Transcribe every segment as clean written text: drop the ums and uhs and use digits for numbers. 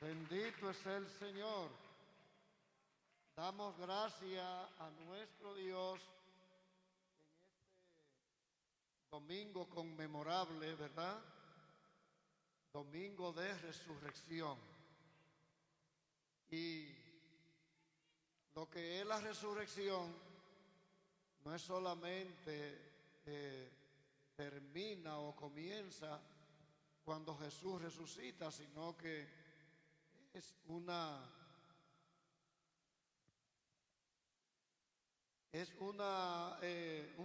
Bendito es el Señor. Damos gracias a nuestro Dios en este domingo conmemorable, ¿verdad? Domingo de resurrección. Y lo que es la resurrección no es solamente termina o comienza cuando Jesús resucita, sino que es un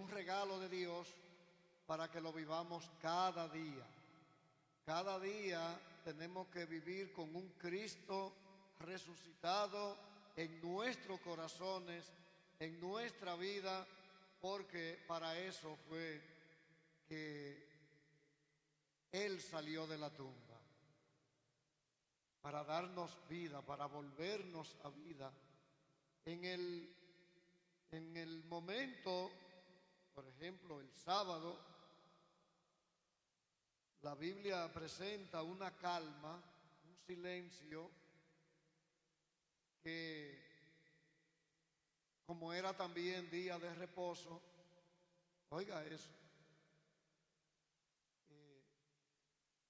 regalo de Dios para que lo vivamos cada día. Cada día tenemos que vivir con un Cristo resucitado en nuestros corazones, en nuestra vida, porque para eso fue que Él salió de la tumba, para darnos vida, para volvernos a vida. En el momento, por ejemplo, el sábado, la Biblia presenta una calma, un silencio, que como era también día de reposo, oiga eso,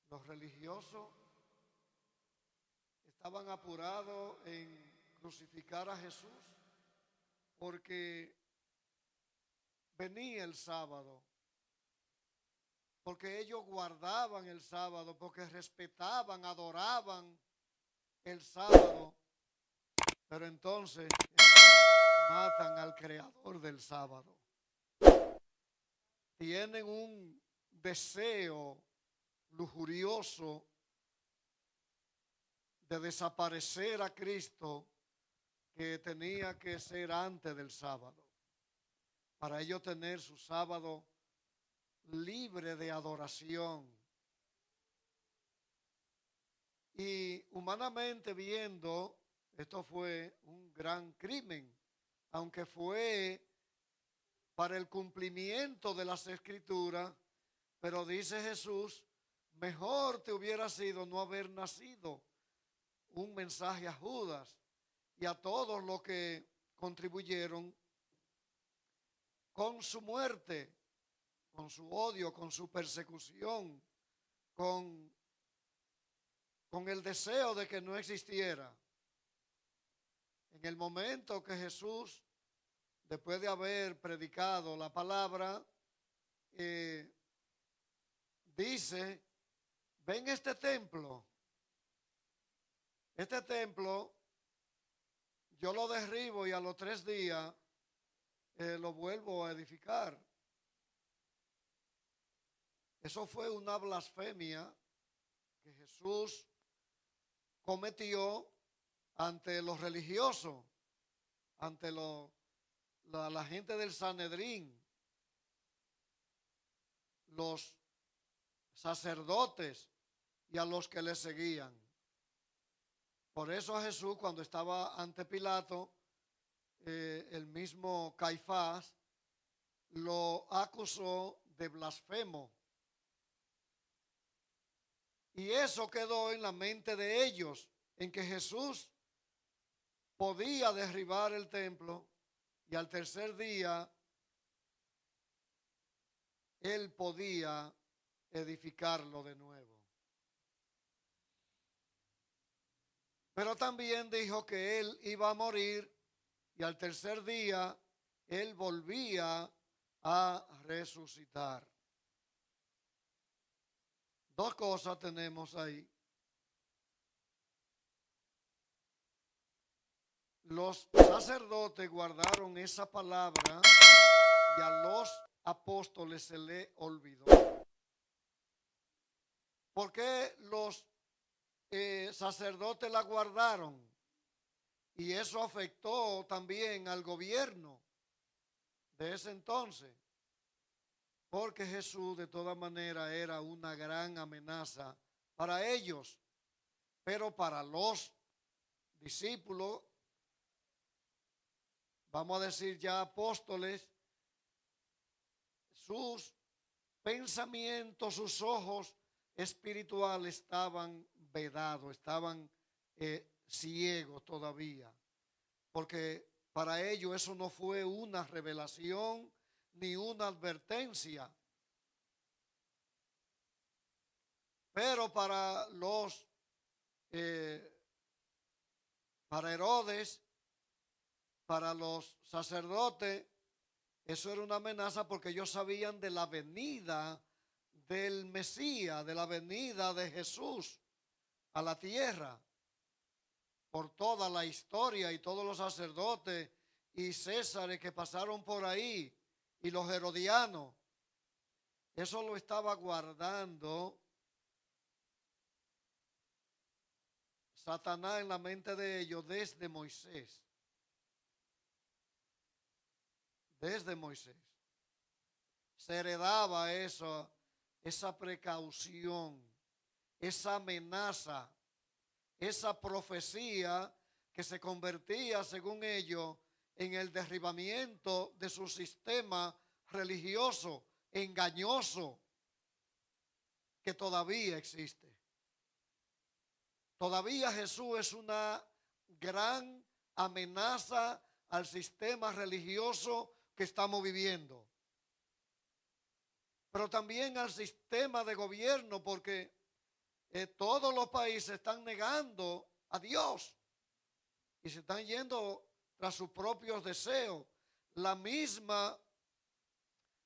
los religiosos estaban apurados en crucificar a Jesús porque venía el sábado, porque ellos guardaban el sábado, porque respetaban, adoraban el sábado, pero entonces matan al creador del sábado. Tienen un deseo lujurioso de desaparecer a Cristo, que tenía que ser antes del sábado, para ellos tener su sábado libre de adoración. Y humanamente viendo, esto fue un gran crimen, aunque fue para el cumplimiento de las Escrituras, pero dice Jesús, mejor te hubiera sido no haber nacido. Un mensaje a Judas y a todos los que contribuyeron con su muerte, con su odio, con su persecución, con el deseo de que no existiera. En el momento que Jesús, después de haber predicado la palabra, dice, ven este templo yo lo derribo y a los 3 días lo vuelvo a edificar. Eso fue una blasfemia que Jesús cometió ante los religiosos, ante la gente del Sanedrín, los sacerdotes y a los que le seguían. Por eso a Jesús, cuando estaba ante Pilato, el mismo Caifás lo acusó de blasfemo. Y eso quedó en la mente de ellos, en que Jesús podía derribar el templo y al tercer día Él podía edificarlo de nuevo. Pero también dijo que Él iba a morir y al tercer día Él volvía a resucitar. Dos cosas tenemos ahí. Los sacerdotes guardaron esa palabra y a los apóstoles se le olvidó. ¿Por qué los sacerdotes la guardaron? Y eso afectó también al gobierno de ese entonces, porque Jesús de todas maneras era una gran amenaza para ellos, pero para los discípulos, vamos a decir ya apóstoles, sus pensamientos, sus ojos espirituales estaban vedados, estaban ciegos todavía, porque para ellos eso no fue una revelación ni una advertencia. Pero para Herodes, para los sacerdotes, eso era una amenaza porque ellos sabían de la venida del Mesías, de la venida de Jesús a la tierra. Por toda la historia y todos los sacerdotes y césares que pasaron por ahí y los herodianos, eso lo estaba guardando Satanás en la mente de ellos desde Moisés. Desde Moisés. Se heredaba eso, esa precaución, esa amenaza, esa profecía que se convertía, según ellos, en el derribamiento de su sistema religioso, engañoso, que todavía existe. Todavía Jesús es una gran amenaza al sistema religioso que estamos viviendo. Pero también al sistema de gobierno, porque todos los países están negando a Dios y se están yendo tras sus propios deseos. La misma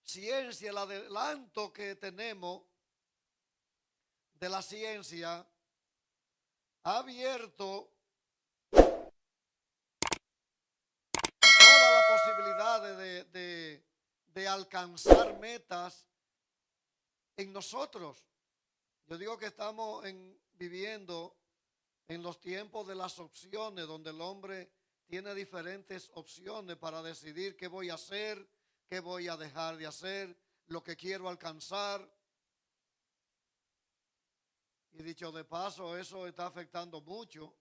ciencia, el adelanto que tenemos de la ciencia, ha abierto todas las posibilidades de alcanzar metas en nosotros. Yo digo que estamos viviendo en los tiempos de las opciones, donde el hombre tiene diferentes opciones para decidir qué voy a hacer, qué voy a dejar de hacer, lo que quiero alcanzar. Y dicho de paso, eso está afectando mucho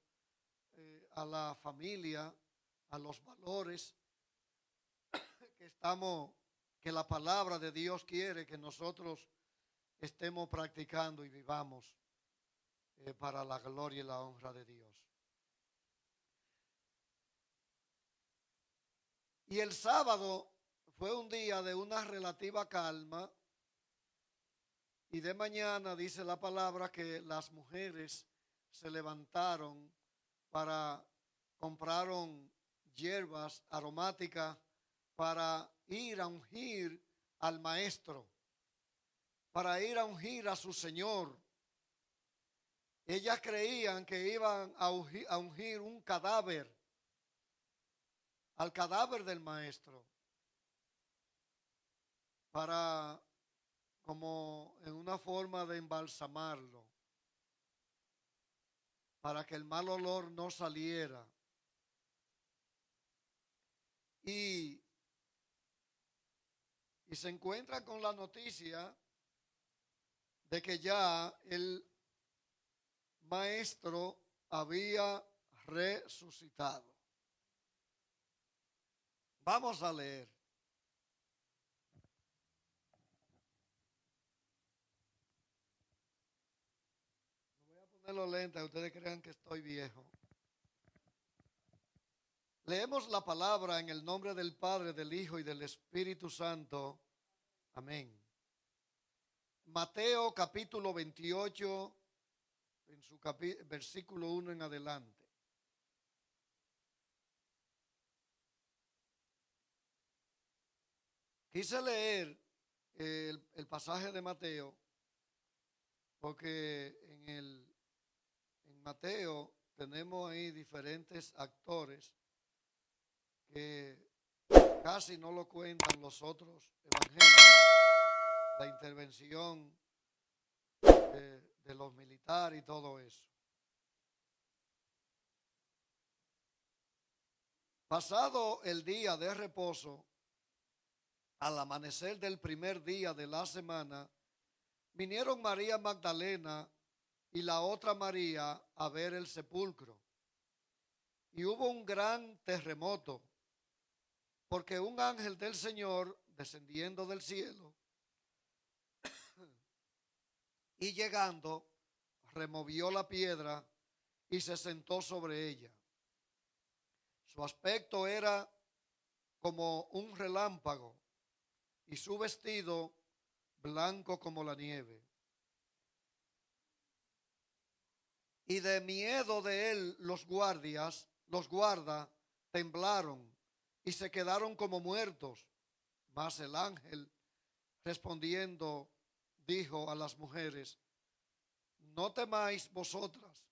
a la familia, a los valores que la palabra de Dios quiere que nosotros estemos practicando y vivamos para la gloria y la honra de Dios. Y el sábado fue un día de una relativa calma. Y de mañana dice la palabra que las mujeres se levantaron compraron hierbas aromáticas para ir a ungir al maestro, para ir a ungir a su Señor. Ellas creían que iban a ungir un cadáver, al cadáver del maestro, como en una forma de embalsamarlo, para que el mal olor no saliera. Y se encuentra con la noticia de que ya el maestro había resucitado. Vamos a leer. Me voy a poner los lentes, ustedes crean que estoy viejo. Leemos la palabra en el nombre del Padre, del Hijo y del Espíritu Santo. Amén. Mateo capítulo 28, en su versículo 1 en adelante. Quise leer el pasaje de Mateo porque en Mateo tenemos ahí diferentes actores que casi no lo cuentan los otros evangelios. La intervención de los militares y todo eso. Pasado el día de reposo, al amanecer del primer día de la semana, vinieron María Magdalena y la otra María a ver el sepulcro. Y hubo un gran terremoto, porque un ángel del Señor, descendiendo del cielo y llegando, removió la piedra y se sentó sobre ella. Su aspecto era como un relámpago y su vestido blanco como la nieve. Y de miedo de él los guardas, temblaron y se quedaron como muertos. Mas el ángel, respondiendo, dijo a las mujeres: no temáis vosotras.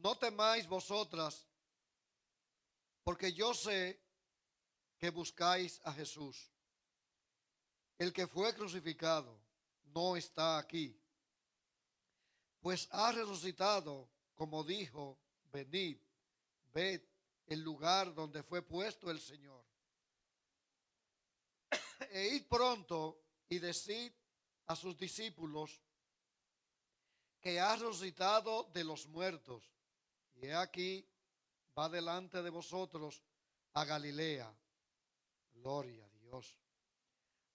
No temáis vosotras, porque yo sé que buscáis a Jesús, el que fue crucificado. No está aquí, pues ha resucitado, como dijo. Venid, ved el lugar donde fue puesto el Señor. E id pronto y decid a sus discípulos que ha resucitado de los muertos. Y he aquí, va delante de vosotros a Galilea. Gloria a Dios.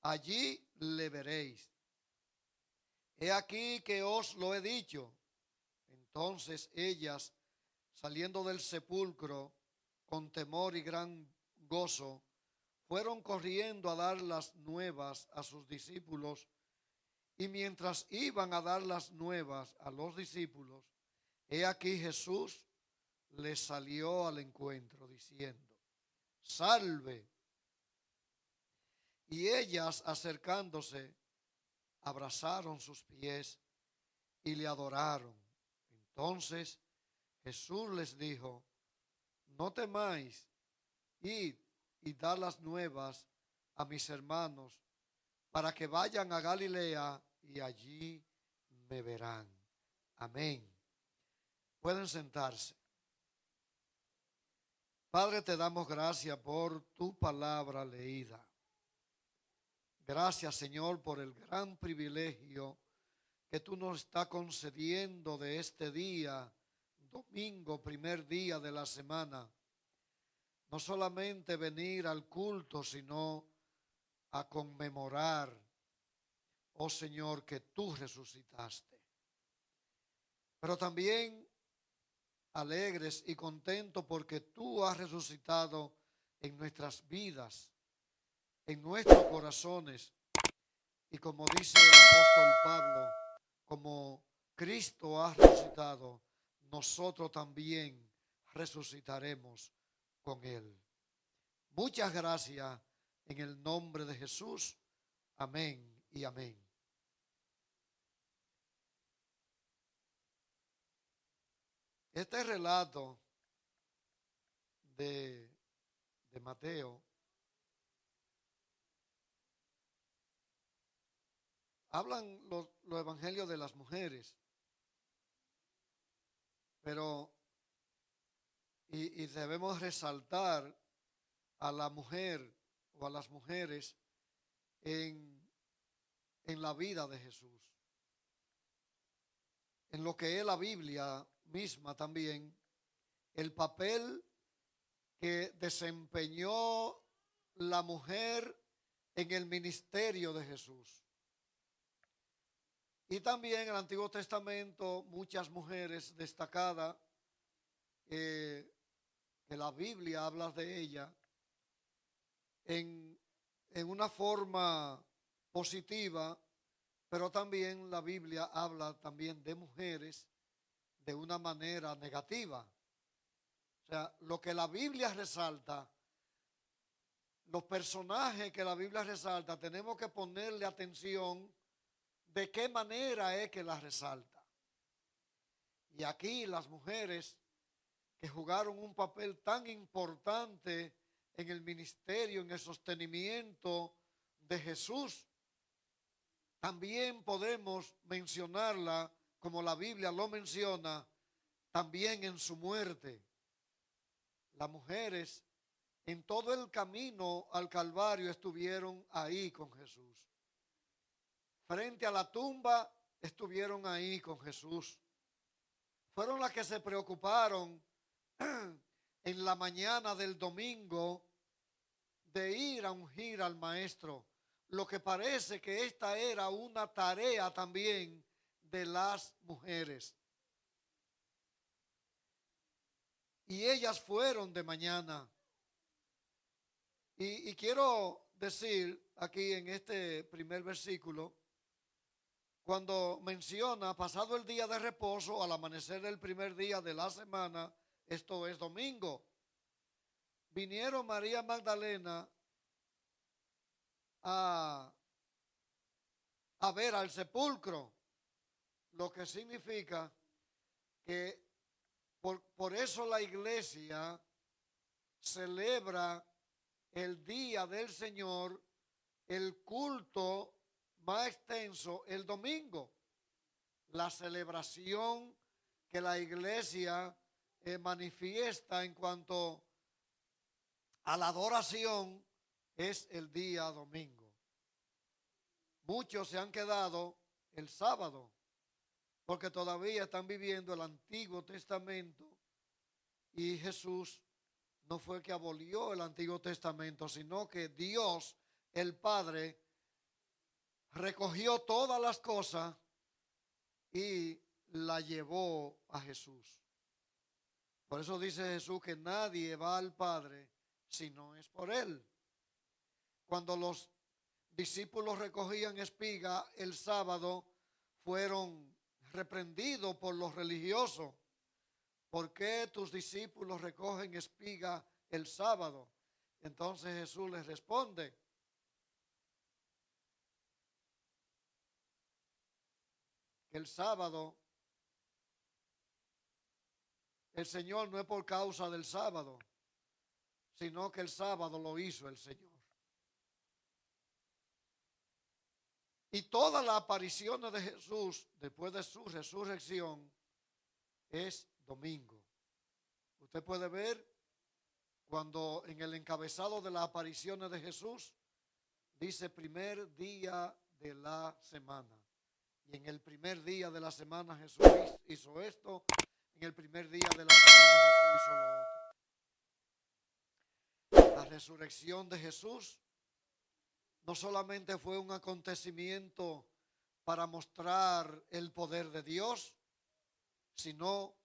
Allí le veréis. He aquí que os lo he dicho. Entonces ellas, saliendo del sepulcro con temor y gran gozo, fueron corriendo a dar las nuevas a sus discípulos. Y mientras iban a dar las nuevas a los discípulos, he aquí Jesús les salió al encuentro diciendo: salve. Y ellas, acercándose, abrazaron sus pies y le adoraron. Entonces Jesús les dijo: no temáis, id y dad las nuevas a mis hermanos, para que vayan a Galilea y allí me verán. Amén. Pueden sentarse. Padre, te damos gracias por tu palabra leída. Gracias, Señor, por el gran privilegio que tú nos estás concediendo de este día, domingo, primer día de la semana. No solamente venir al culto, sino a conmemorar, oh Señor, que tú resucitaste. Pero también alegres y contentos porque tú has resucitado en nuestras vidas, en nuestros corazones. Y como dice el apóstol Pablo, como Cristo ha resucitado, nosotros también resucitaremos con Él. Muchas gracias en el nombre de Jesús. Amén y amén. Este relato de Mateo hablan los evangelios de las mujeres, pero y debemos resaltar a la mujer o a las mujeres en la vida de Jesús. En lo que es la Biblia misma también, el papel que desempeñó la mujer en el ministerio de Jesús. Y también en el Antiguo Testamento muchas mujeres destacadas, que la Biblia habla de ella en una forma positiva, pero también la Biblia habla también de mujeres de una manera negativa. O sea, lo que la Biblia resalta, los personajes que la Biblia resalta, tenemos que ponerle atención de qué manera es que la resalta. Y aquí las mujeres que jugaron un papel tan importante en el ministerio, en el sostenimiento de Jesús, también podemos mencionarla como la Biblia lo menciona, también en su muerte. Las mujeres en todo el camino al Calvario estuvieron ahí con Jesús. Frente a la tumba estuvieron ahí con Jesús. Fueron las que se preocuparon en la mañana del domingo de ir a ungir al maestro, lo que parece que esta era una tarea también de las mujeres. Y ellas fueron de mañana. Y quiero decir aquí en este primer versículo, cuando menciona pasado el día de reposo, al amanecer del primer día de la semana, esto es domingo, vinieron María Magdalena a ver al sepulcro, lo que significa que por eso la iglesia celebra el día del Señor, el culto más extenso el domingo, la celebración que la iglesia manifiesta en cuanto a la adoración es el día domingo. Muchos se han quedado el sábado porque todavía están viviendo el Antiguo Testamento y Jesús no fue que abolió el Antiguo Testamento, sino que Dios, el Padre, recogió todas las cosas y la llevó a Jesús. Por eso dice Jesús que nadie va al Padre si no es por Él. Cuando los discípulos recogían espiga el sábado, fueron reprendidos por los religiosos. ¿Por qué tus discípulos recogen espiga el sábado? Entonces Jesús les responde: que el sábado, el Señor no es por causa del sábado, sino que el sábado lo hizo el Señor. Y todas las apariciones de Jesús después de su resurrección es domingo. Usted puede ver cuando en el encabezado de las apariciones de Jesús dice primer día de la semana. Y en el primer día de la semana Jesús hizo esto, en el primer día de la semana Jesús hizo lo otro. La resurrección de Jesús no solamente fue un acontecimiento para mostrar el poder de Dios, sino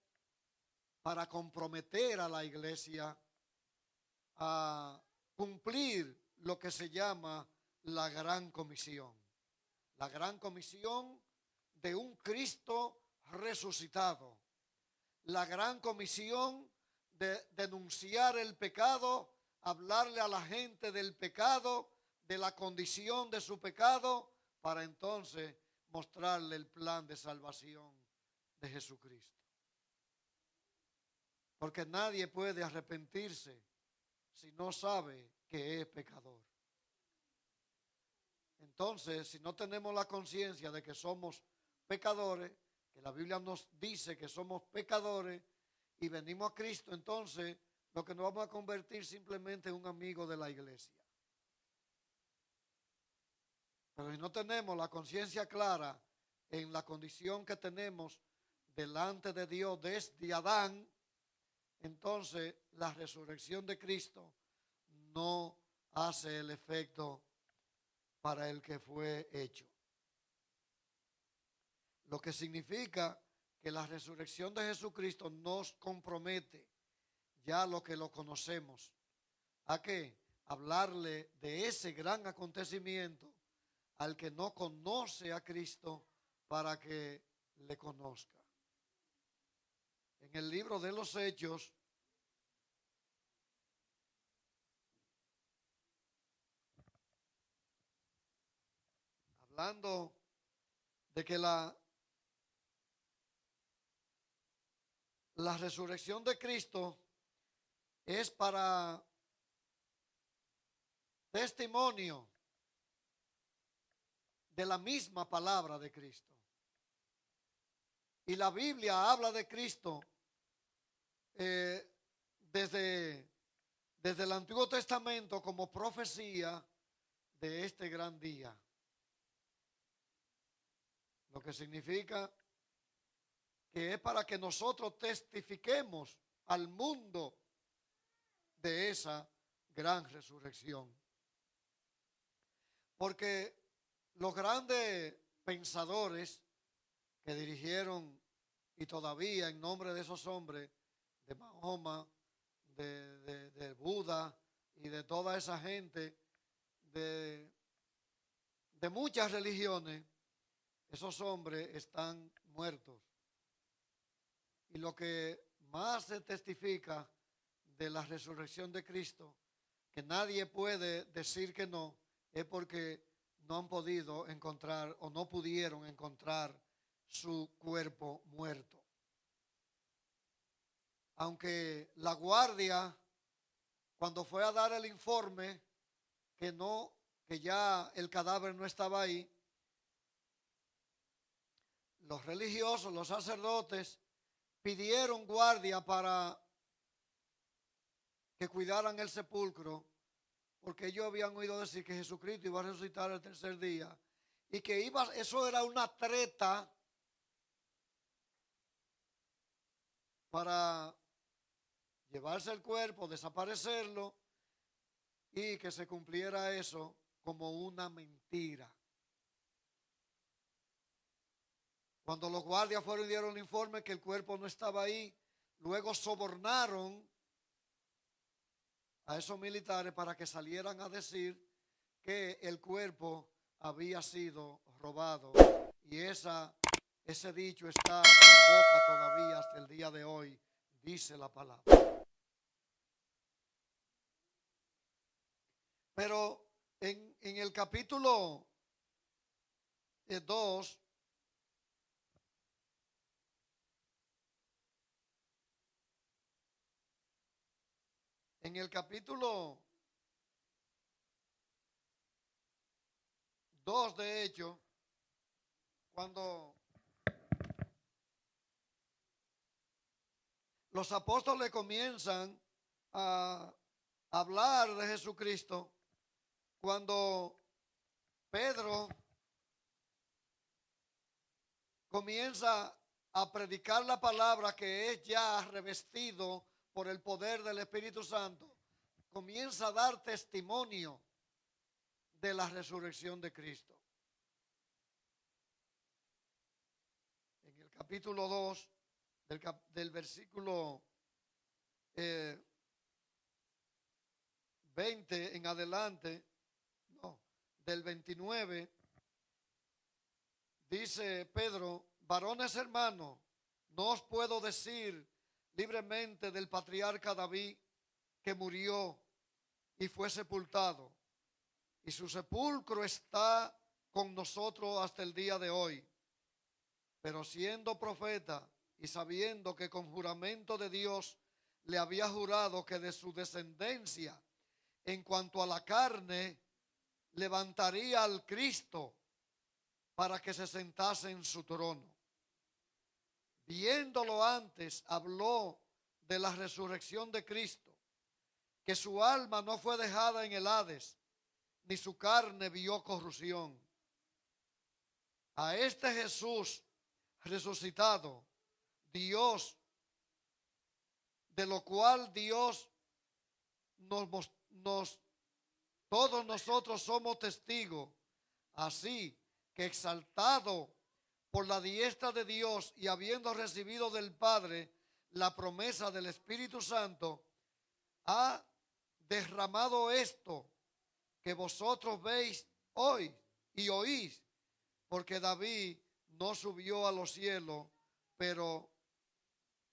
para comprometer a la iglesia a cumplir lo que se llama la gran comisión. La gran comisión de un Cristo resucitado. La gran comisión de denunciar el pecado, hablarle a la gente del pecado, de la condición de su pecado, para entonces mostrarle el plan de salvación de Jesucristo. Porque nadie puede arrepentirse si no sabe que es pecador. Entonces, si no tenemos la conciencia de que somos pecadores, que la Biblia nos dice que somos pecadores y venimos a Cristo, entonces lo que nos vamos a convertir simplemente en un amigo de la iglesia. Pero si no tenemos la conciencia clara en la condición que tenemos delante de Dios desde Adán, entonces la resurrección de Cristo no hace el efecto para el que fue hecho. Lo que significa que la resurrección de Jesucristo nos compromete, ya lo que lo conocemos, ¿a qué? Hablarle de ese gran acontecimiento al que no conoce a Cristo para que le conozca. En el libro de los Hechos, hablando de que la resurrección de Cristo es para testimonio de la misma palabra de Cristo. Y la Biblia habla de Cristo desde el Antiguo Testamento como profecía de este gran día. Lo que significa que es para que nosotros testifiquemos al mundo de esa gran resurrección. Porque los grandes pensadores que dirigieron, y todavía en nombre de esos hombres, de Mahoma, de Buda y de toda esa gente, de muchas religiones, esos hombres están muertos. Y lo que más se testifica de la resurrección de Cristo, que nadie puede decir que no, es porque no han podido encontrar o no pudieron encontrar su cuerpo muerto. Aunque la guardia, cuando fue a dar el informe, que ya el cadáver no estaba ahí, los religiosos, los sacerdotes, pidieron guardia para que cuidaran el sepulcro, porque ellos habían oído decir que Jesucristo iba a resucitar el tercer día y que eso era una treta para llevarse el cuerpo, desaparecerlo y que se cumpliera eso como una mentira. Cuando los guardias fueron y dieron el informe que el cuerpo no estaba ahí, luego sobornaron a esos militares para que salieran a decir que el cuerpo había sido robado. Y ese dicho está en boca todavía hasta el día de hoy, dice la palabra. Pero en el capítulo 2, en el capítulo 2 de Hechos, cuando los apóstoles comienzan a hablar de Jesucristo, cuando Pedro comienza a predicar la palabra, que es ya revestido por el poder del Espíritu Santo, comienza a dar testimonio de la resurrección de Cristo. En el capítulo 2, del versículo 20 en adelante, del 29, dice Pedro: varones hermanos, no os puedo decir libremente del patriarca David, que murió y fue sepultado, y su sepulcro está con nosotros hasta el día de hoy. Pero siendo profeta y sabiendo que con juramento de Dios le había jurado que de su descendencia, en cuanto a la carne, levantaría al Cristo para que se sentase en su trono. Viéndolo antes, habló de la resurrección de Cristo, que su alma no fue dejada en el Hades, ni su carne vio corrupción. A este Jesús resucitado, Dios, de lo cual Dios todos nosotros somos testigos, así que exaltado por la diestra de Dios y habiendo recibido del Padre la promesa del Espíritu Santo, ha derramado esto que vosotros veis hoy y oís, porque David no subió a los cielos, pero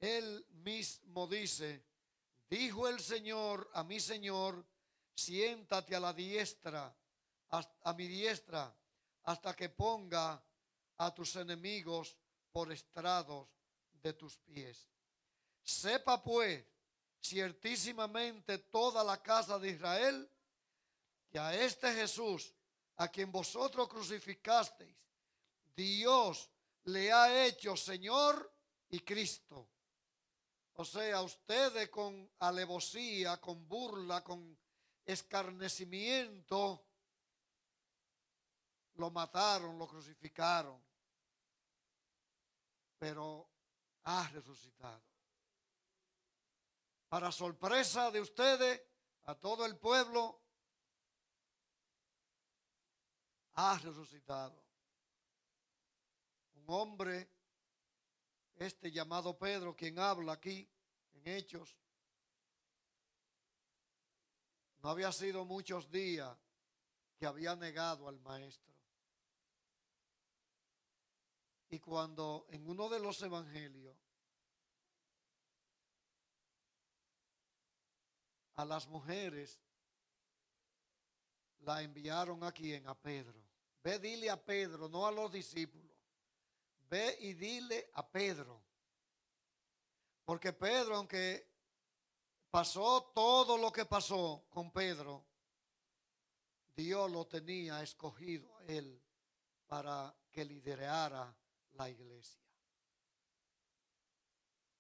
él mismo dice: dijo el Señor a mi Señor, siéntate a la diestra, a mi diestra, hasta que ponga a tus enemigos por estrados de tus pies. Sepa pues ciertísimamente toda la casa de Israel, que a este Jesús, a quien vosotros crucificasteis, Dios le ha hecho Señor y Cristo. O sea, ustedes con alevosía, con burla, con escarnecimiento, lo mataron, lo crucificaron, pero ha resucitado. para sorpresa de ustedes, a todo el pueblo, ha resucitado. Un hombre, llamado Pedro, quien habla aquí en Hechos, no había sido muchos días que había negado al maestro. Y cuando en uno de los evangelios a las mujeres la enviaron a quien, a Pedro. Ve, dile a Pedro, no a los discípulos. Ve y dile a Pedro. Porque Pedro, aunque pasó todo lo que pasó con Pedro, Dios lo tenía escogido a él para que liderara la iglesia.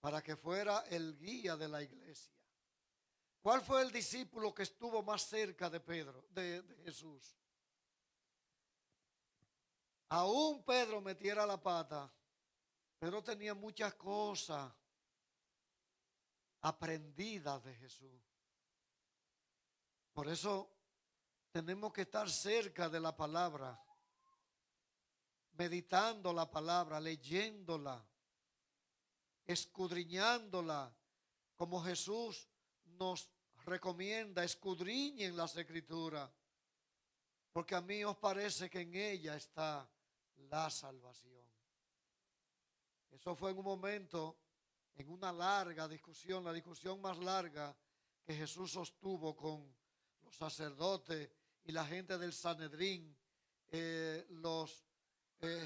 Para que fuera el guía de la iglesia. ¿Cuál fue el discípulo que estuvo más cerca de Pedro, de Jesús? Aún Pedro metiera la pata, Pedro tenía muchas cosas aprendidas de Jesús. Por eso tenemos que estar cerca de la palabra, meditando la palabra, leyéndola, escudriñándola, como Jesús nos recomienda, escudriñen las escrituras, porque a mí os parece que en ella está la salvación. Eso fue en un momento, en una larga discusión, la discusión más larga que Jesús sostuvo con los sacerdotes y la gente del Sanedrín,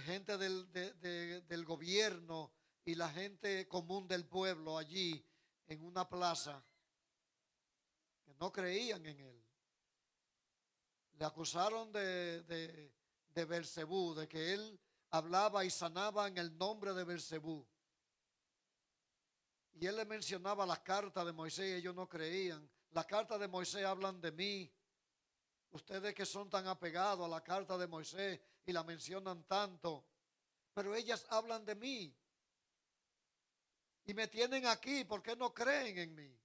gente del gobierno y la gente común del pueblo allí en una plaza que no creían en él. Le acusaron de Beelzebú, de que él hablaba y sanaba en el nombre de Beelzebú. Y él le mencionaba las cartas de Moisés y ellos no creían. Las cartas de Moisés hablan de mí. Ustedes que son tan apegados a la carta de Moisés y la mencionan tanto, pero ellas hablan de mí. Y me tienen aquí porque no creen en mí.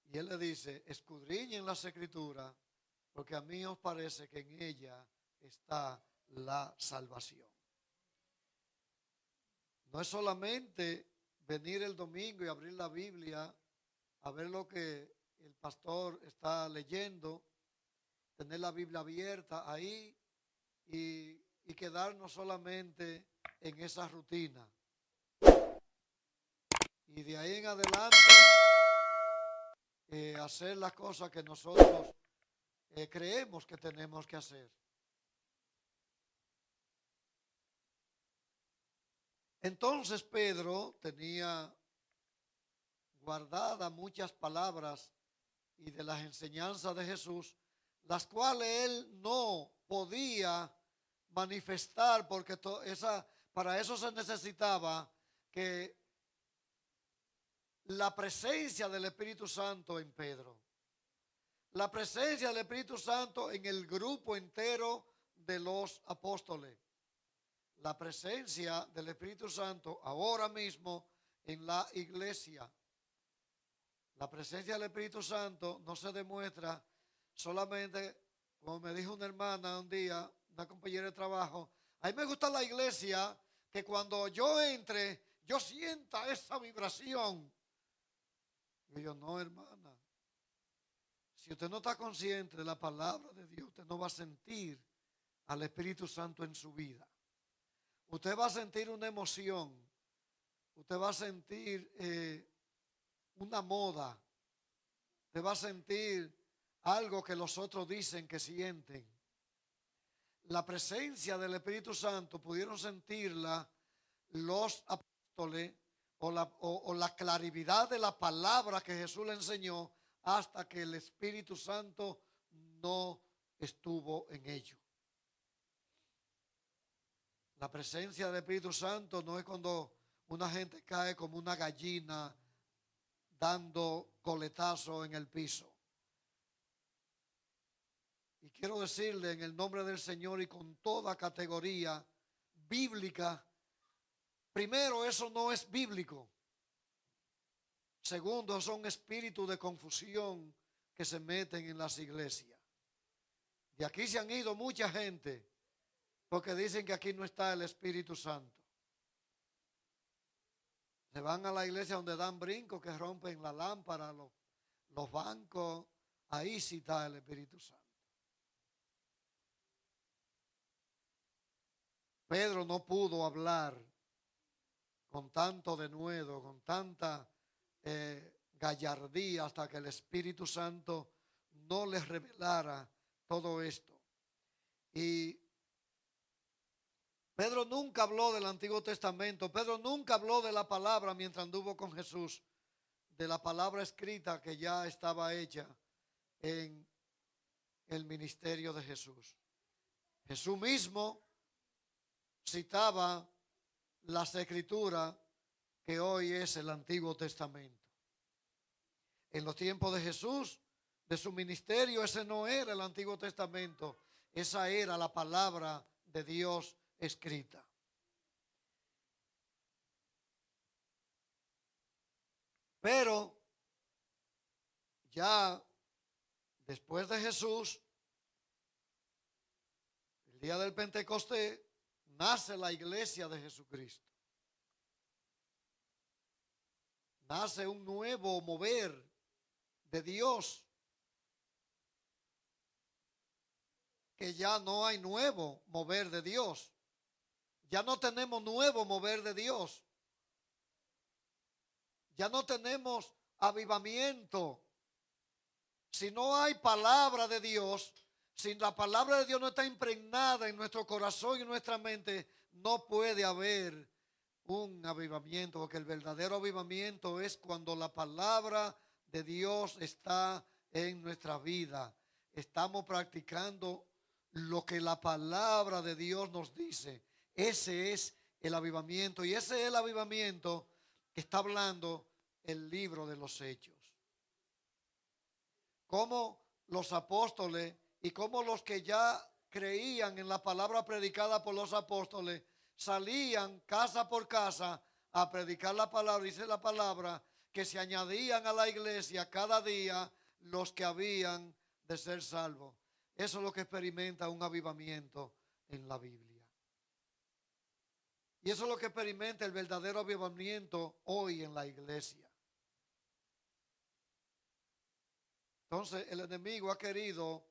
Y él le dice, escudriñen las escrituras, porque a mí os parece que en ella está la salvación. No es solamente venir el domingo y abrir la Biblia a ver lo que el pastor está leyendo, tener la Biblia abierta ahí y quedarnos solamente en esa rutina. Y de ahí en adelante hacer las cosas que nosotros creemos que tenemos que hacer. Entonces Pedro tenía guardadas muchas palabras y de las enseñanzas de Jesús, las cuales él no podía manifestar porque para eso se necesitaba que la presencia del Espíritu Santo en Pedro, la presencia del Espíritu Santo en el grupo entero de los apóstoles, la presencia del Espíritu Santo ahora mismo en la iglesia. La presencia del Espíritu Santo no se demuestra solamente, como me dijo una hermana un día, una compañera de trabajo, a mí me gusta la iglesia que cuando yo entre, yo sienta esa vibración. Y yo, no, hermana, si usted no está consciente de la palabra de Dios, usted no va a sentir al Espíritu Santo en su vida. Usted va a sentir una emoción, usted va a sentir una moda, usted va a sentir algo que los otros dicen que sienten. La presencia del Espíritu Santo pudieron sentirla los apóstoles o la claridad de la palabra que Jesús le enseñó hasta que el Espíritu Santo no estuvo en ellos. La presencia del Espíritu Santo no es cuando una gente cae como una gallina dando coletazo en el piso. Y quiero decirle en el nombre del Señor y con toda categoría bíblica, primero, eso no es bíblico. Segundo, son espíritus de confusión que se meten en las iglesias. De aquí se han ido mucha gente porque dicen que aquí no está el Espíritu Santo. Se van a la iglesia donde dan brincos, que rompen la lámpara, los bancos. Ahí sí está el Espíritu Santo. Pedro no pudo hablar con tanto denuedo, con tanta gallardía, hasta que el Espíritu Santo no les revelara todo esto. Y Pedro nunca habló del Antiguo Testamento. Pedro nunca habló de la palabra mientras anduvo con Jesús, de la palabra escrita que ya estaba hecha en el ministerio de Jesús. Jesús mismo citaba las escrituras que hoy es el Antiguo Testamento. En los tiempos de Jesús, de su ministerio, ese no era el Antiguo Testamento, esa era la palabra de Dios escrita. Pero ya después de Jesús, el día del Pentecostés, nace la iglesia de Jesucristo. Nace un nuevo mover de Dios, que ya no hay nuevo mover de Dios. Ya no tenemos nuevo mover de Dios. Ya no tenemos avivamiento. Si no hay palabra de Dios, si la palabra de Dios no está impregnada en nuestro corazón y en nuestra mente, no puede haber un avivamiento, porque el verdadero avivamiento es cuando la palabra de Dios está en nuestra vida. Estamos practicando lo que la palabra de Dios nos dice. Ese es el avivamiento, y ese es el avivamiento que está hablando el libro de los Hechos. Como los apóstoles y como los que ya creían en la palabra predicada por los apóstoles salían casa por casa a predicar la palabra. Dice la palabra que se añadían a la iglesia cada día los que habían de ser salvos. Eso es lo que experimenta un avivamiento en la Biblia. Y eso es lo que experimenta el verdadero avivamiento hoy en la iglesia. Entonces el enemigo ha querido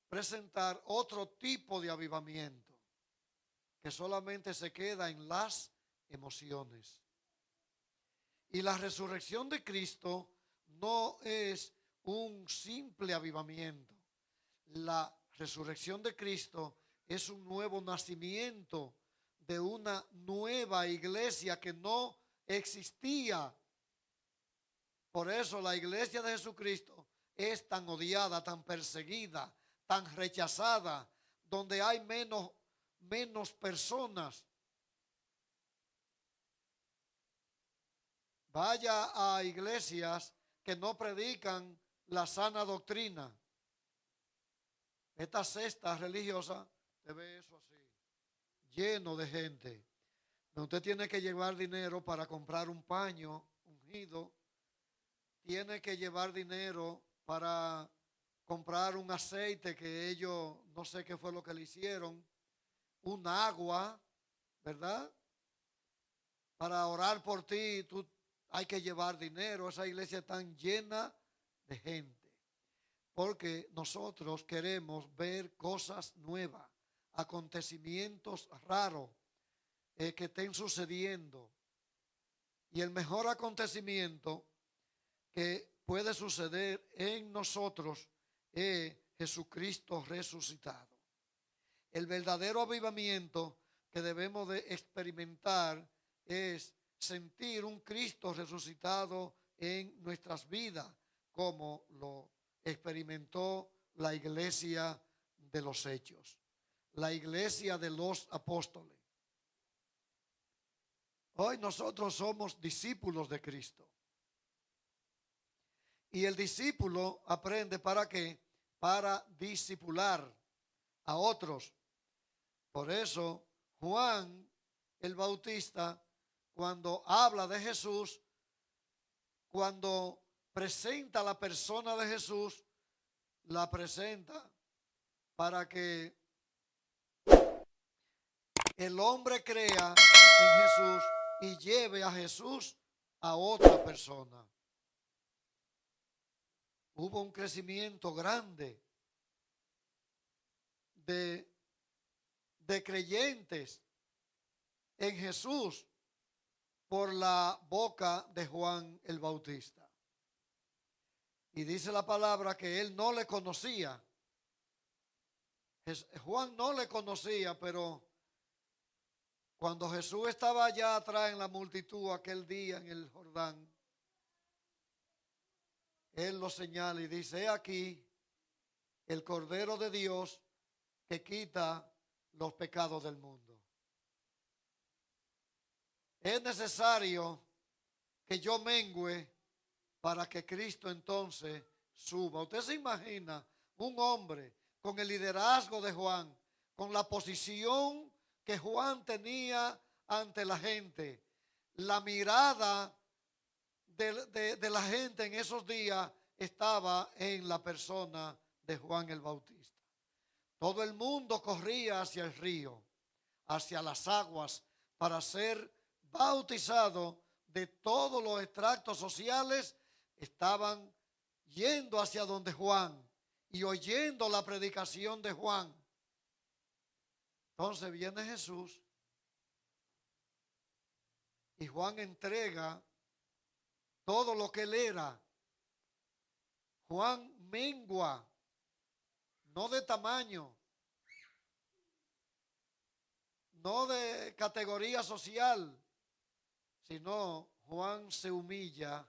presentar otro tipo de avivamiento que solamente se queda en las emociones. Y la resurrección de Cristo no es un simple avivamiento. La resurrección de Cristo es un nuevo nacimiento de una nueva iglesia que no existía. Por eso la iglesia de Jesucristo es tan odiada, tan perseguida, tan rechazada, donde hay menos personas. Vaya a iglesias que no predican la sana doctrina. Esta secta religiosa, te ve eso así, lleno de gente. Usted tiene que llevar dinero para comprar un paño ungido. Tiene que llevar dinero para comprar un aceite que ellos, no sé qué fue lo que le hicieron, un agua, ¿verdad? Para orar por ti, hay que llevar dinero. Esa iglesia está llena de gente, porque nosotros queremos ver cosas nuevas, acontecimientos raros que estén sucediendo. Y el mejor acontecimiento que puede suceder en nosotros es Jesucristo resucitado. El verdadero avivamiento que debemos de experimentar es sentir un Cristo resucitado en nuestras vidas, como lo experimentó la iglesia de los Hechos, la iglesia de los apóstoles. Hoy nosotros somos discípulos de Cristo. Y el discípulo aprende ¿para qué? Para discipular. a otros. Por eso Juan el Bautista, cuando habla de Jesús, cuando presenta la persona de Jesús, la presenta para que el hombre crea en Jesús y lleve a Jesús a otra persona. Hubo un crecimiento grande de creyentes en Jesús por la boca de Juan el Bautista. Y dice la palabra que él no le conocía. Juan no le conocía, pero cuando Jesús estaba allá atrás en la multitud aquel día en el Jordán, él lo señala y dice: he aquí el Cordero de Dios que quita los pecados del mundo. Es necesario que yo mengüe para que Cristo entonces suba. Usted se imagina un hombre con el liderazgo de Juan, con la posición que Juan tenía ante la gente, la mirada de la gente en esos días estaba en la persona de Juan el Bautista. Todo el mundo corría hacia el río, hacia las aguas, para ser bautizado. De todos los extractos sociales estaban yendo hacia donde Juan y oyendo la predicación de Juan. Entonces viene Jesús y Juan entrega todo lo que él era. Juan mengua, no de tamaño, no de categoría social, sino Juan se humilla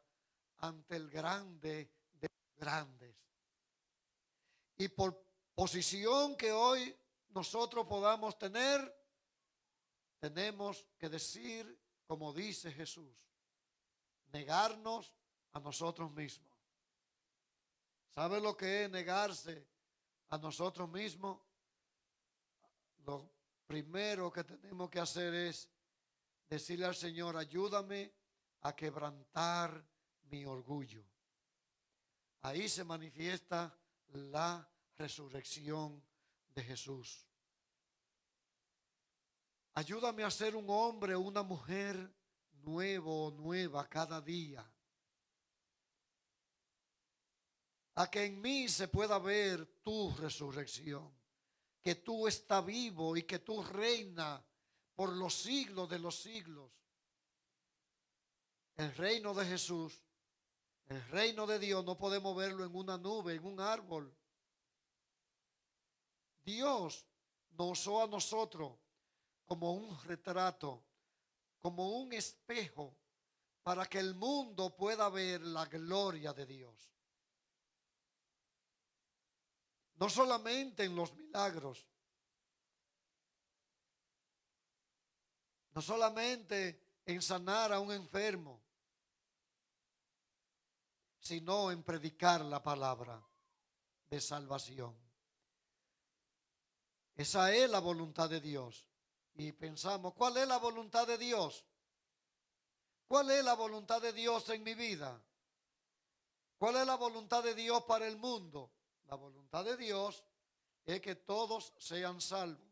ante el grande de los grandes. Y por posición que hoy nosotros podamos tener, tenemos que decir, como dice Jesús, negarnos a nosotros mismos. ¿Sabe lo que es negarse a nosotros mismos? Lo primero que tenemos que hacer es decirle al Señor: ayúdame a quebrantar mi orgullo. Ahí se manifiesta la resurrección de Jesús. Ayúdame a ser un hombre o una mujer nuevo o nueva cada día. A que en mí se pueda ver tu resurrección, que tú estás vivo y que tú reinas por los siglos de los siglos. El reino de Jesús, el reino de Dios, no podemos verlo en una nube, en un árbol. Dios nos usó a nosotros como un retrato, como un espejo, para que el mundo pueda ver la gloria de Dios. No solamente en los milagros, no solamente en sanar a un enfermo, sino en predicar la palabra de salvación. Esa es la voluntad de Dios. Y pensamos, ¿cuál es la voluntad de Dios? ¿Cuál es la voluntad de Dios en mi vida? ¿Cuál es la voluntad de Dios para el mundo? La voluntad de Dios es que todos sean salvos.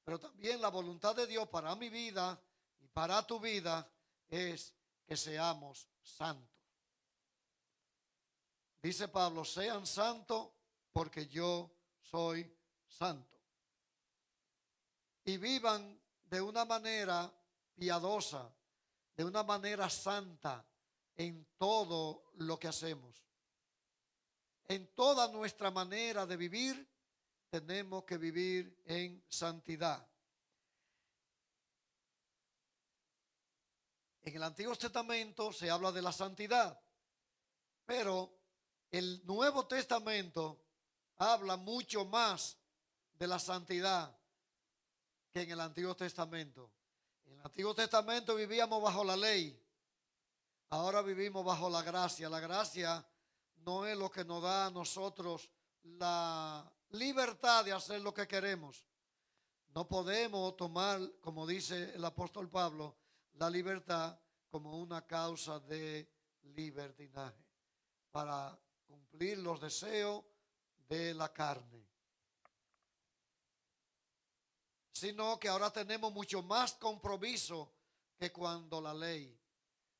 Pero también la voluntad de Dios para mi vida y para tu vida es que seamos santos. Dice Pablo: sean santos porque yo soy santo. Y vivan de una manera piadosa, de una manera santa en todo lo que hacemos. En toda nuestra manera de vivir, tenemos que vivir en santidad. En el Antiguo Testamento se habla de la santidad, pero el Nuevo Testamento habla mucho más de la santidad que en el Antiguo Testamento. En el Antiguo Testamento vivíamos bajo la ley, ahora vivimos bajo la gracia. La gracia no es lo que nos da a nosotros la libertad de hacer lo que queremos. No podemos tomar, como dice el apóstol Pablo, la libertad como una causa de libertinaje para cumplir los deseos de la carne, sino que ahora tenemos mucho más compromiso que cuando la ley.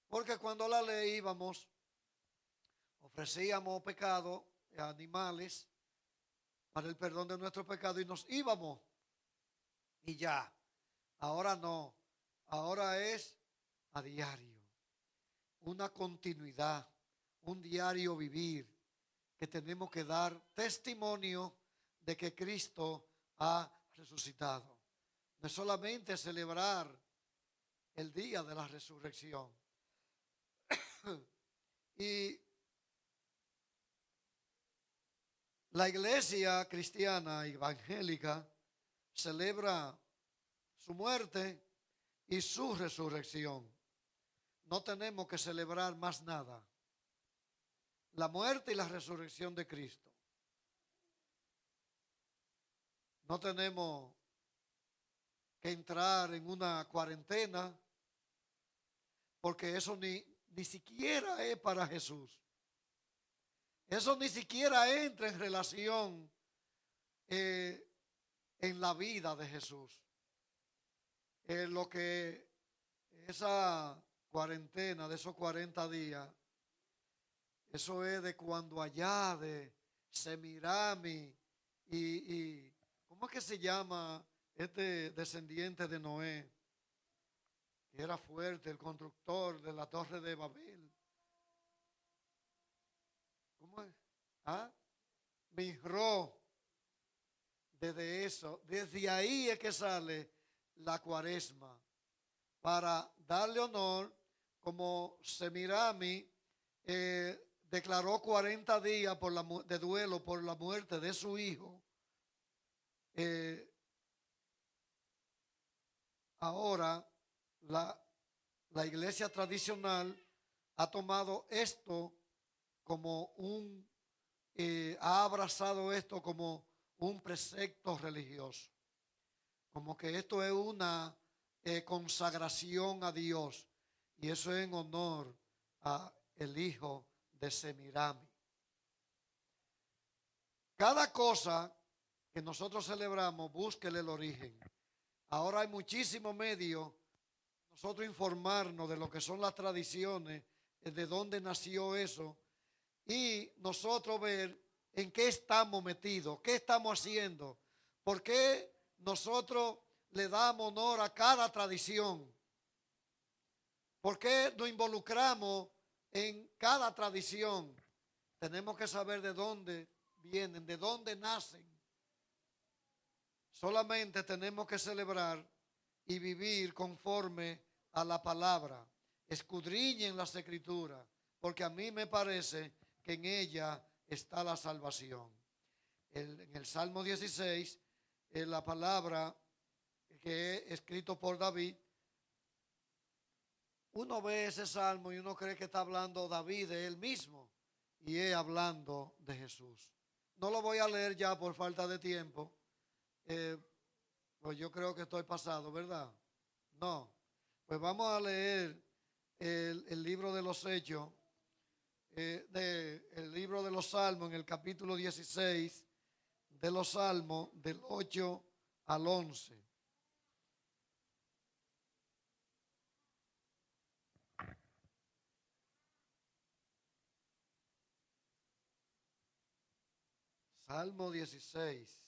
Porque cuando la ley íbamos, ofrecíamos pecado a animales para el perdón de nuestro pecado y nos íbamos y ya. Ahora no, ahora es a diario, una continuidad, un diario vivir, que tenemos que dar testimonio de que Cristo ha resucitado. No es solamente celebrar el día de la resurrección. Y la iglesia cristiana evangélica celebra su muerte y su resurrección. No tenemos que celebrar más nada. La muerte y la resurrección de Cristo. No tenemos que entrar en una cuarentena, porque eso ni siquiera es para Jesús. Eso ni siquiera entra en relación en la vida de Jesús. Lo que esa cuarentena de esos 40 días, eso es de cuando allá de Semirami y ¿cómo es que se llama este descendiente de Noé? Que era fuerte, el constructor de la torre de Babel. ¿Cómo es? ¿Ah? Miró. Desde ahí es que sale la cuaresma, para darle honor, como Semirami declaró 40 días de duelo por la muerte de su hijo. Ahora la iglesia tradicional ha tomado esto como ha abrazado esto como un precepto religioso, como que esto es una consagración a Dios, y eso es en honor a el hijo de Semirami. Cada cosa que nosotros celebramos, búsquele el origen. Ahora hay muchísimos medios nosotros informarnos de lo que son las tradiciones, de dónde nació eso, y nosotros ver en qué estamos metidos, qué estamos haciendo, por qué nosotros le damos honor a cada tradición, por qué nos involucramos en cada tradición. Tenemos que saber de dónde vienen, de dónde nacen. Solamente tenemos que celebrar y vivir conforme a la palabra. Escudriñen las escrituras, porque a mí me parece que en ella está la salvación. En el Salmo 16, en la palabra que es escrito por David, uno ve ese salmo y uno cree que está hablando David de él mismo, y es hablando de Jesús. No lo voy a leer ya por falta de tiempo, pues yo creo que estoy pasado, ¿verdad? No, pues vamos a leer el libro de los Hechos, el libro de los Salmos, en el capítulo 16 de los Salmos, del 8 al 11. Salmo 16,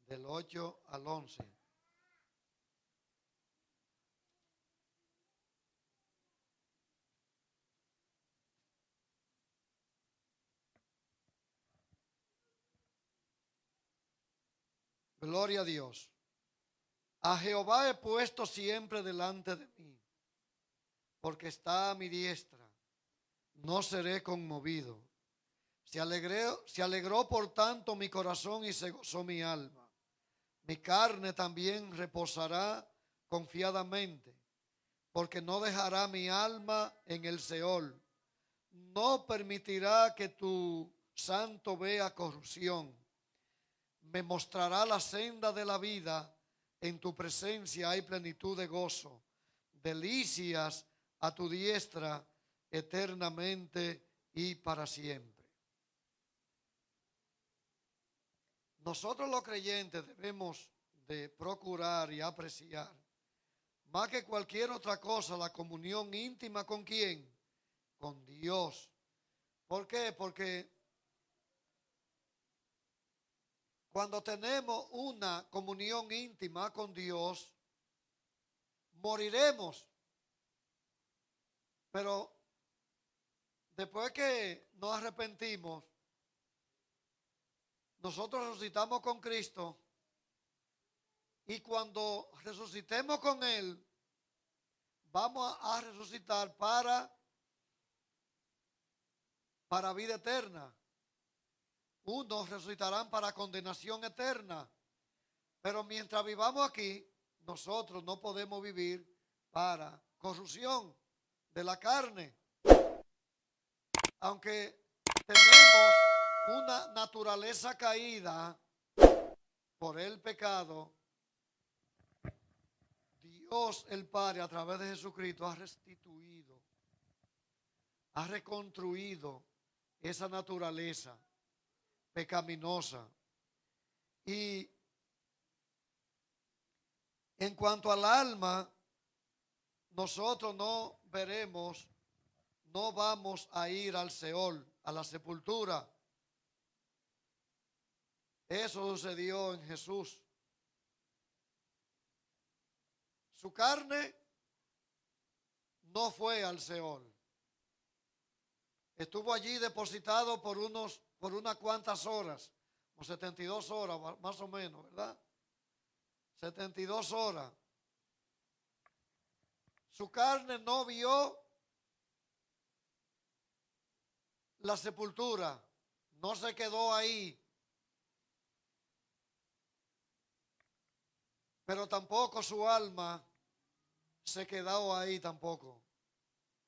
del 8 al 11. Gloria a Dios. A Jehová he puesto siempre delante de mí, porque está a mi diestra. No seré conmovido. Se alegró por tanto mi corazón y se gozó mi alma. Mi carne también reposará confiadamente, porque no dejará mi alma en el Seol. No permitirá que tu santo vea corrupción. Me mostrará la senda de la vida. En tu presencia hay plenitud de gozo. Delicias a tu diestra eternamente y para siempre. Nosotros los creyentes debemos de procurar y apreciar más que cualquier otra cosa la comunión íntima ¿con quién? Con Dios. ¿Por qué? Porque cuando tenemos una comunión íntima con Dios, moriremos. Pero después que nos arrepentimos, nosotros resucitamos con Cristo y cuando resucitemos con Él, vamos a resucitar para vida eterna. Unos resucitarán para condenación eterna. Pero mientras vivamos aquí, nosotros no podemos vivir para corrupción de la carne. Aunque tenemos una naturaleza caída por el pecado, Dios el Padre a través de Jesucristo ha restituido, ha reconstruido esa naturaleza pecaminosa. Y en cuanto al alma, nosotros no veremos, no vamos a ir al Seol, a la sepultura. Eso sucedió en Jesús. Su carne no fue al Seol. Estuvo allí depositado por unas cuantas horas, como 72 horas más o menos, ¿verdad? 72 horas. Su carne no vio la sepultura, no se quedó ahí. Pero tampoco su alma se quedó ahí tampoco,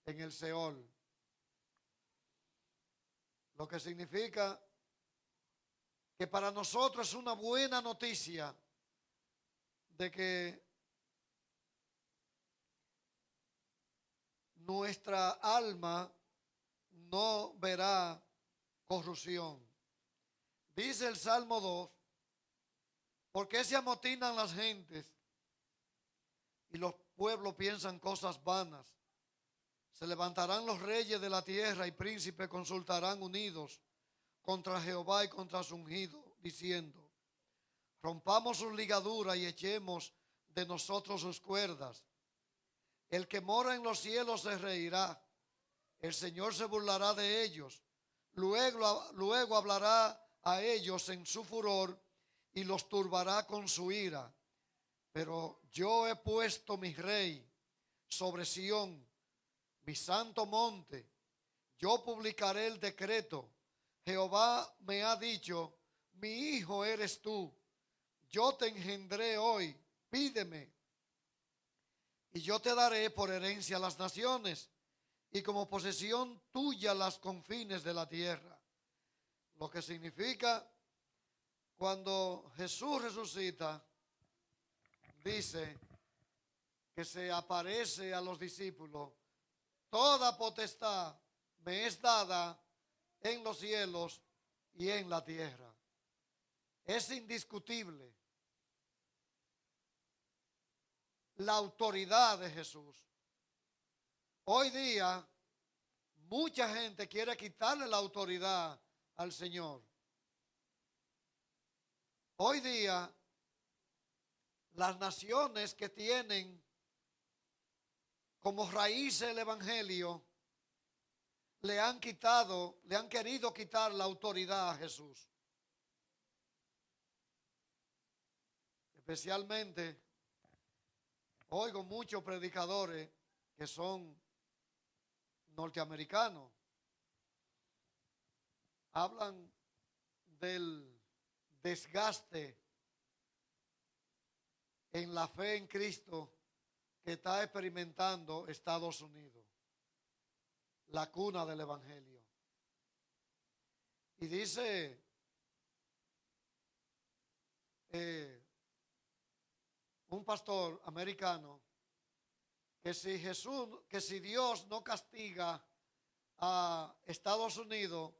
en el Seol. Lo que significa que para nosotros es una buena noticia de que nuestra alma no verá corrupción. Dice el Salmo 2, ¿por qué se amotinan las gentes y los pueblos piensan cosas vanas? Se levantarán los reyes de la tierra y príncipes consultarán unidos contra Jehová y contra su ungido, diciendo, rompamos sus ligaduras y echemos de nosotros sus cuerdas. El que mora en los cielos se reirá, el Señor se burlará de ellos, luego hablará a ellos en su furor y los turbará con su ira. Pero yo he puesto mi rey sobre Sión, mi santo monte. Yo publicaré el decreto. Jehová me ha dicho, mi hijo eres tú. Yo te engendré hoy, pídeme. Y yo te daré por herencia las naciones y como posesión tuya las confines de la tierra. Lo que significa, cuando Jesús resucita, dice que se aparece a los discípulos, toda potestad me es dada en los cielos y en la tierra. Es indiscutible la autoridad de Jesús. Hoy día, mucha gente quiere quitarle la autoridad al Señor. Hoy día, las naciones que tienen como raíz el Evangelio, le han querido quitar la autoridad a Jesús. Especialmente, oigo muchos predicadores que son norteamericanos. Hablan del desgaste en la fe en Cristo que está experimentando Estados Unidos, la cuna del Evangelio. Y dice un pastor americano que si Dios no castiga a Estados Unidos,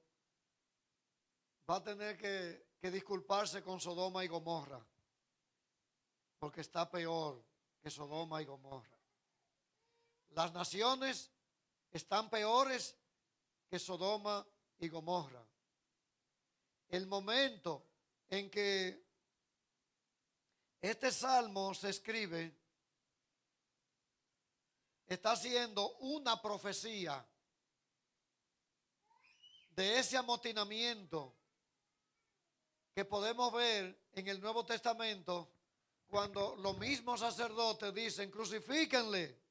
va a tener que disculparse con Sodoma y Gomorra, porque está peor que Sodoma y Gomorra. Las naciones están peores que Sodoma y Gomorra. El momento en que este salmo se escribe está siendo una profecía de ese amotinamiento que podemos ver en el Nuevo Testamento cuando los mismos sacerdotes dicen: crucifíquenle.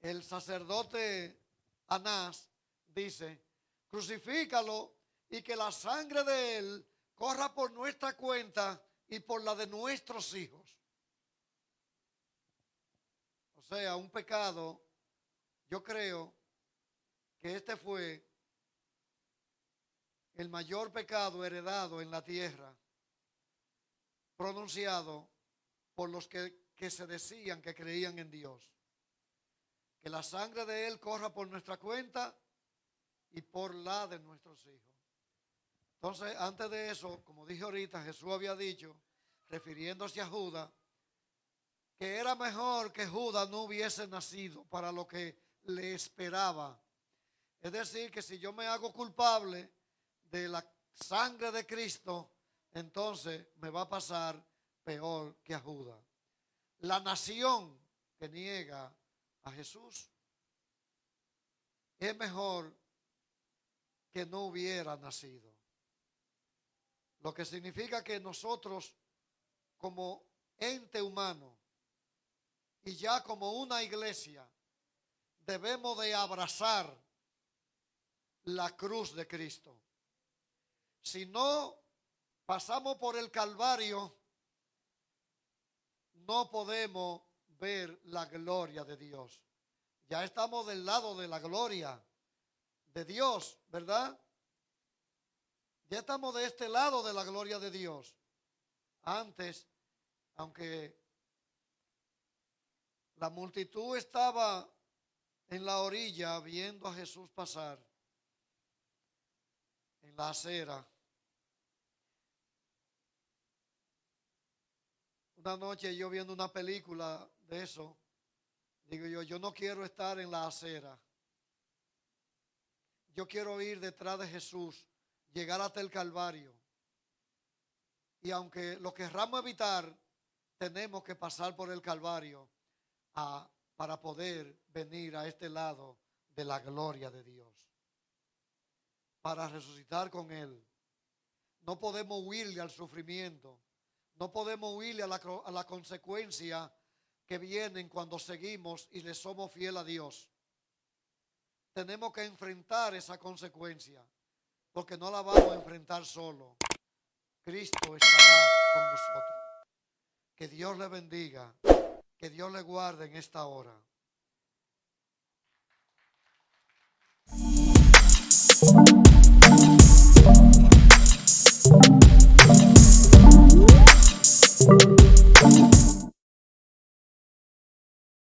El sacerdote Anás dice: crucifícalo y que la sangre de él corra por nuestra cuenta y por la de nuestros hijos. O sea, un pecado. Yo creo que este fue el mayor pecado heredado en la tierra, pronunciado por los que se decían que creían en Dios. Que la sangre de él corra por nuestra cuenta y por la de nuestros hijos. Entonces, antes de eso, como dije ahorita, Jesús había dicho, refiriéndose a Judas, que era mejor que Judas no hubiese nacido para lo que le esperaba. Es decir, que si yo me hago culpable de la sangre de Cristo, entonces me va a pasar peor que a Judas. La nación que niega a Jesús es mejor que no hubiera nacido. Lo que significa que nosotros, como ente humano y ya como una iglesia, debemos de abrazar la cruz de Cristo. Si no pasamos por el Calvario, no podemos ver la gloria de Dios. Ya estamos del lado de la gloria de Dios, ¿verdad? Ya estamos de este lado de la gloria de Dios. Antes, aunque la multitud estaba en la orilla viendo a Jesús pasar en la acera, una noche yo viendo una película de eso, digo yo no quiero estar en la acera. Yo quiero ir detrás de Jesús, llegar hasta el Calvario. Y aunque lo querramos evitar, tenemos que pasar por el Calvario para poder venir a este lado de la gloria de Dios, para resucitar con Él. No podemos huirle al sufrimiento. No podemos huirle a la consecuencia que vienen cuando seguimos y le somos fieles a Dios. Tenemos que enfrentar esa consecuencia, porque no la vamos a enfrentar solo. Cristo estará con nosotros. Que Dios le bendiga, que Dios le guarde en esta hora.